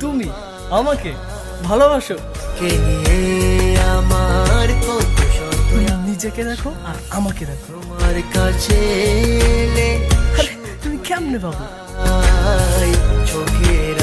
তুমি আমাকে ভালোবাসো? কে নিয়ে আমার কত শত তুমি নিজেকে দেখো আর আমাকে দেখো। তোমার কাছে এলে আরে তুমি কেমনে বাবু? চোখের